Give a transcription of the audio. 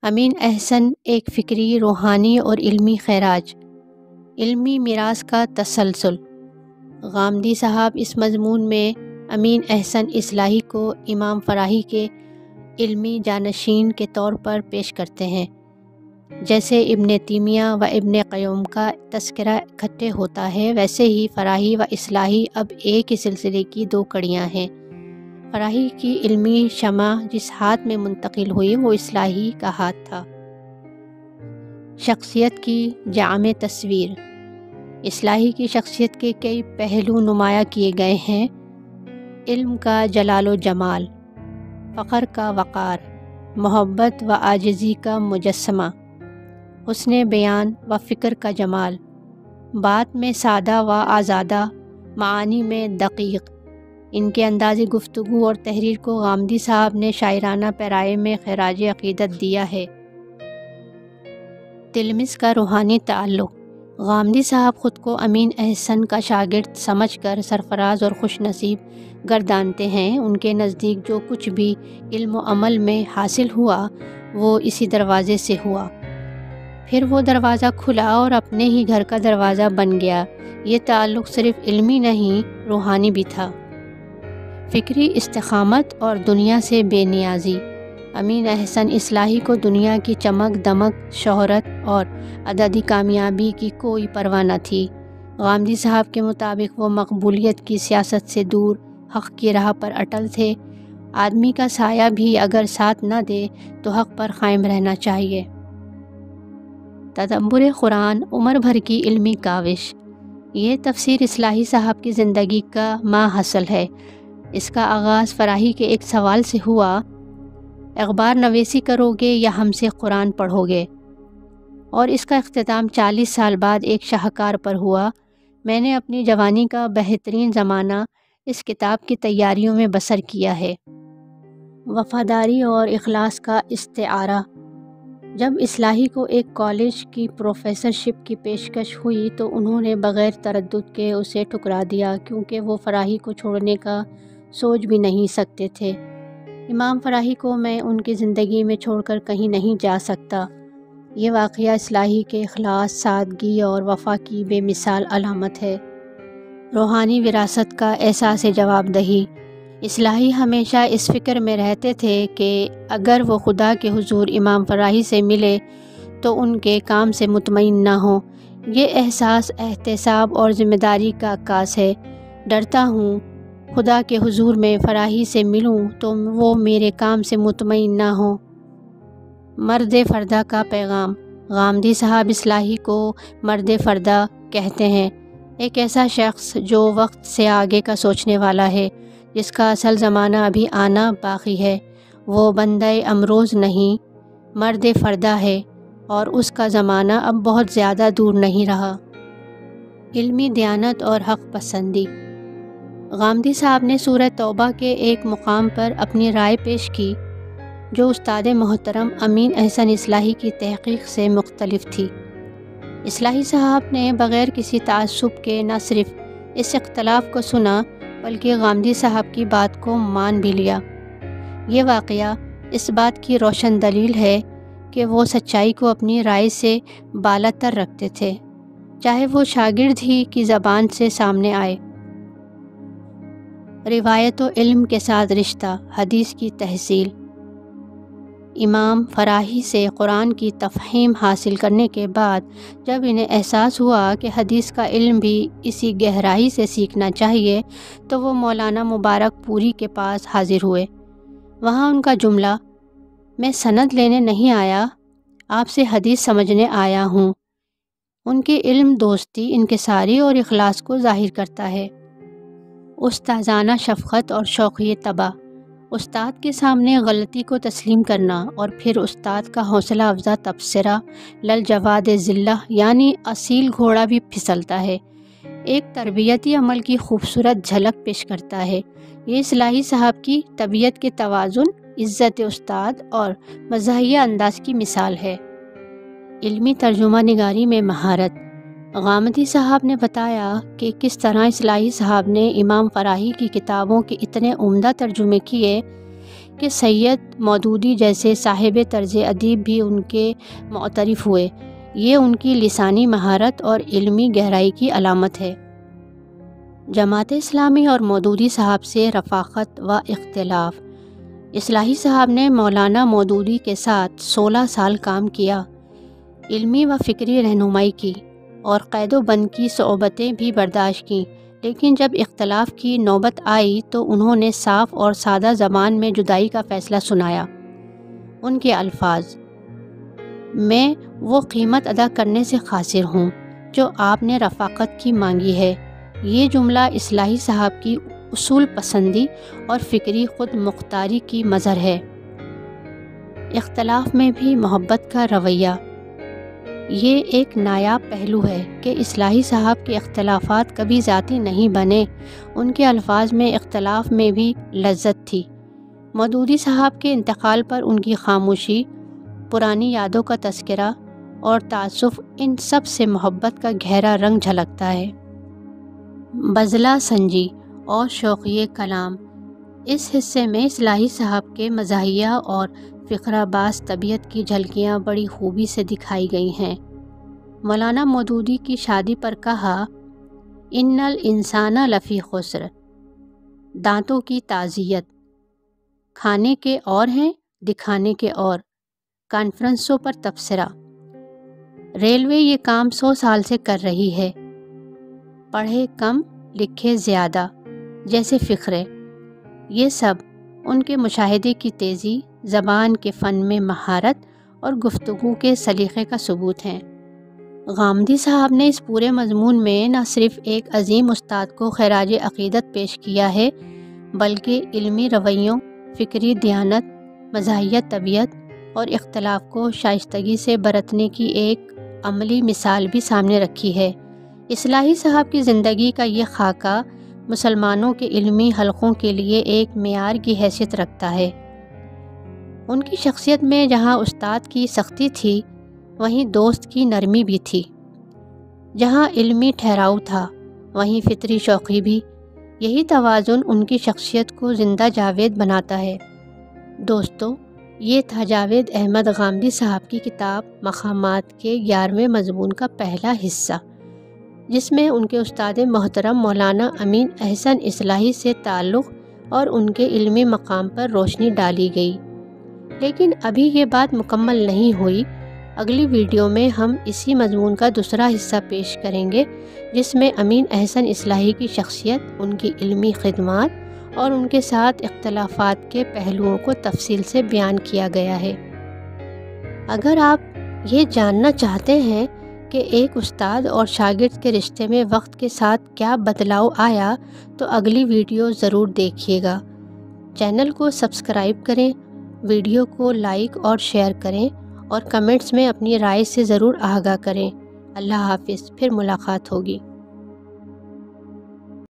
امین احسن ایک فکری، روحانی اور علمی خراج، علمی میراث کا تسلسل۔ غامدی صاحب اس مضمون میں امین احسن اصلاحی کو امام فراہی کے علمی جانشین کے طور پر پیش کرتے ہیں۔ جیسے ابن تیمیہ و ابن قیم کا تذکرہ اکٹھے ہوتا ہے، ویسے ہی فراہی و اصلاحی اب ایک ہی سلسلے کی دو کڑیاں ہیں۔ فراہی کی علمی شمع جس ہاتھ میں منتقل ہوئی وہ اصلاحی کا ہاتھ تھا۔ شخصیت کی جامع تصویر۔ اصلاحی کی شخصیت کے کئی پہلو نمایاں کیے گئے ہیں۔ علم کا جلال و جمال، فخر کا وقار، محبت و عاجزی کا مجسمہ، حسن بیان و فکر کا جمال، بات میں سادہ و آزادہ، معانی میں دقیق۔ ان کے انداز گفتگو اور تحریر کو غامدی صاحب نے شاعرانہ پیرائے میں خراج عقیدت دیا ہے۔ تلمیذ کا روحانی تعلق۔ غامدی صاحب خود کو امین احسن کا شاگرد سمجھ کر سرفراز اور خوش نصیب گردانتے ہیں۔ ان کے نزدیک جو کچھ بھی علم و عمل میں حاصل ہوا وہ اسی دروازے سے ہوا۔ پھر وہ دروازہ کھلا اور اپنے ہی گھر کا دروازہ بن گیا۔ یہ تعلق صرف علمی نہیں، روحانی بھی تھا۔ فکری استقامت اور دنیا سے بے نیازی۔ امین احسن اصلاحی کو دنیا کی چمک دمک، شہرت اور عددی کامیابی کی کوئی پرواہ نہ تھی۔ غامدی صاحب کے مطابق وہ مقبولیت کی سیاست سے دور حق کی راہ پر اٹل تھے۔ آدمی کا سایہ بھی اگر ساتھ نہ دے تو حق پر قائم رہنا چاہیے۔ تدبر قرآن، عمر بھر کی علمی کاوش۔ یہ تفسیر اصلاحی صاحب کی زندگی کا ماحصل ہے۔ اس کا آغاز فراہی کے ایک سوال سے ہوا، اخبار نویسی کرو گے یا ہم سے قرآن پڑھو گے؟ اور اس کا اختتام 40 سال بعد ایک شاہکار پر ہوا، میں نے اپنی جوانی کا بہترین زمانہ اس کتاب کی تیاریوں میں بسر کیا ہے۔ وفاداری اور اخلاص کا استعارہ۔ جب اصلاحی کو ایک کالج کی پروفیسرشپ کی پیشکش ہوئی تو انہوں نے بغیر تردد کے اسے ٹھکرا دیا، کیونکہ وہ فراہی کو چھوڑنے کا سوچ بھی نہیں سکتے تھے۔ امام فراہی کو میں ان کی زندگی میں چھوڑ کر کہیں نہیں جا سکتا۔ یہ واقعہ اصلاحی کے اخلاص، سادگی اور وفا کی بے مثال علامت ہے۔ روحانی وراثت کا احساس جواب دہی۔ اصلاحی ہمیشہ اس فکر میں رہتے تھے کہ اگر وہ خدا کے حضور امام فراہی سے ملے تو ان کے کام سے مطمئن نہ ہوں۔ یہ احساس احتساب اور ذمہ داری کا عکاس ہے۔ ڈرتا ہوں خدا کے حضور میں فراہی سے ملوں تو وہ میرے کام سے مطمئن نہ ہوں۔ مرد فردہ کا پیغام۔ غامدی صاحب اصلاحی کو مرد فردہ کہتے ہیں، ایک ایسا شخص جو وقت سے آگے کا سوچنے والا ہے، جس کا اصل زمانہ ابھی آنا باقی ہے۔ وہ بندہ امروز نہیں، مرد فردہ ہے، اور اس کا زمانہ اب بہت زیادہ دور نہیں رہا۔ علمی دیانت اور حق پسندی۔ غامدی صاحب نے سورہ توبہ کے ایک مقام پر اپنی رائے پیش کی جو استاد محترم امین احسن اصلاحی کی تحقیق سے مختلف تھی۔ اصلاحی صاحب نے بغیر کسی تعصب کے نہ صرف اس اختلاف کو سنا بلکہ غامدی صاحب کی بات کو مان بھی لیا۔ یہ واقعہ اس بات کی روشن دلیل ہے کہ وہ سچائی کو اپنی رائے سے بالاتر رکھتے تھے، چاہے وہ شاگرد ہی کی زبان سے سامنے آئے۔ روایت و علم کے ساتھ رشتہ، حدیث کی تحصیل۔ امام فراہی سے قرآن کی تفہیم حاصل کرنے کے بعد جب انہیں احساس ہوا کہ حدیث کا علم بھی اسی گہرائی سے سیکھنا چاہیے تو وہ مولانا مبارک پوری کے پاس حاضر ہوئے۔ وہاں ان کا جملہ، میں سند لینے نہیں آیا، آپ سے حدیث سمجھنے آیا ہوں، ان کی علم دوستی، انکساری اور اخلاص کو ظاہر کرتا ہے۔ استاذانہ شفقت اور شوقی طبع۔ استاد کے سامنے غلطی کو تسلیم کرنا اور پھر استاد کا حوصلہ افزا تبصرہ، للجواد ذلہ، یعنی اصیل گھوڑا بھی پھسلتا ہے، ایک تربیتی عمل کی خوبصورت جھلک پیش کرتا ہے۔ یہ اصلاحی صاحب کی طبیعت کے توازن، عزت استاد اور مزاحیہ انداز کی مثال ہے۔ علمی ترجمہ نگاری میں مہارت۔ غامدی صاحب نے بتایا کہ کس طرح اصلاحی صاحب نے امام فراہی کی کتابوں کے اتنے عمدہ ترجمے کیے۔ کہ سید مودودی جیسے صاحب طرز ادیب بھی ان کے معترف ہوئے۔ یہ ان کی لسانی مہارت اور علمی گہرائی کی علامت ہے۔ جماعت اسلامی اور مودودی صاحب سے رفاقت و اختلاف۔ اصلاحی صاحب نے مولانا مودودی کے ساتھ 16 سال کام کیا، علمی و فکری رہنمائی کی اور قید و بند کی صعوبتیں بھی برداشت کیں، لیکن جب اختلاف کی نوبت آئی تو انہوں نے صاف اور سادہ زبان میں جدائی کا فیصلہ سنایا۔ ان کے الفاظ: میں وہ قیمت ادا کرنے سے قاصر ہوں جو آپ نے رفاقت کی مانگی ہے۔ یہ جملہ اصلاحی صاحب کی اصول پسندی اور فکری خود مختاری کی مظہر ہے۔ اختلاف میں بھی محبت کا رویہ۔ یہ ایک نایاب پہلو ہے کہ اصلاحی صاحب کے اختلافات کبھی ذاتی نہیں بنے۔ ان کے الفاظ میں اختلاف میں بھی لذت تھی۔ مودودی صاحب کے انتقال پر ان کی خاموشی، پرانی یادوں کا تذکرہ اور تأسف، ان سب سے محبت کا گہرا رنگ جھلکتا ہے۔ بذلہ سنجی اور شوقیہ کلام۔ اس حصے میں اصلاحی صاحب کے مزاحیہ اور فقرہ باز طبیعت کی جھلکیاں بڑی خوبی سے دکھائی گئی ہیں۔ مولانا مودودی کی شادی پر کہا: ان الانسان لفی خسر، دانتوں کی تعزیت، کھانے کے اور ہیں دکھانے کے اور، کانفرنسوں پر تبصرہ۔ ریلوے یہ کام 100 سال سے کر رہی ہے، پڑھے کم لکھے زیادہ جیسے فقرے۔ یہ سب ان کے مشاہدے کی تیزی، زبان کے فن میں مہارت اور گفتگو کے سلیقے کا ثبوت ہیں۔ غامدی صاحب نے اس پورے مضمون میں نہ صرف ایک عظیم استاد کو خراج عقیدت پیش کیا ہے، بلکہ علمی رویوں، فکری دیانت، مزاحیہ طبیعت اور اختلاف کو شائستگی سے برتنے کی ایک عملی مثال بھی سامنے رکھی ہے۔ اصلاحی صاحب کی زندگی کا یہ خاکہ مسلمانوں کے علمی حلقوں کے لیے ایک معیار کی حیثیت رکھتا ہے۔ ان کی شخصیت میں جہاں استاد کی سختی تھی، وہیں دوست کی نرمی بھی تھی۔ جہاں علمی ٹھہراؤ تھا، وہیں فطری شوقی بھی۔ یہی توازن ان کی شخصیت کو زندہ جاوید بناتا ہے۔ دوستو، یہ تھا جاوید احمد غامدی صاحب کی کتاب مقامات کے 11ویں مضمون کا پہلا حصہ، جس میں ان کے استاد محترم مولانا امین احسن اصلاحی سے تعلق اور ان کے علمی مقام پر روشنی ڈالی گئی۔ لیکن ابھی یہ بات مکمل نہیں ہوئی۔ اگلی ویڈیو میں ہم اسی مضمون کا دوسرا حصہ پیش کریں گے، جس میں امین احسن اصلاحی کی شخصیت، ان کی علمی خدمات اور ان کے ساتھ اختلافات کے پہلوؤں کو تفصیل سے بیان کیا گیا ہے۔ اگر آپ یہ جاننا چاہتے ہیں کہ ایک استاد اور شاگرد کے رشتے میں وقت کے ساتھ کیا بدلاؤ آیا، تو اگلی ویڈیو ضرور دیکھیے گا۔ چینل کو سبسکرائب کریں، ویڈیو کو لائک اور شیئر کریں اور کمنٹس میں اپنی رائے سے ضرور آگاہ کریں۔ اللہ حافظ، پھر ملاقات ہوگی۔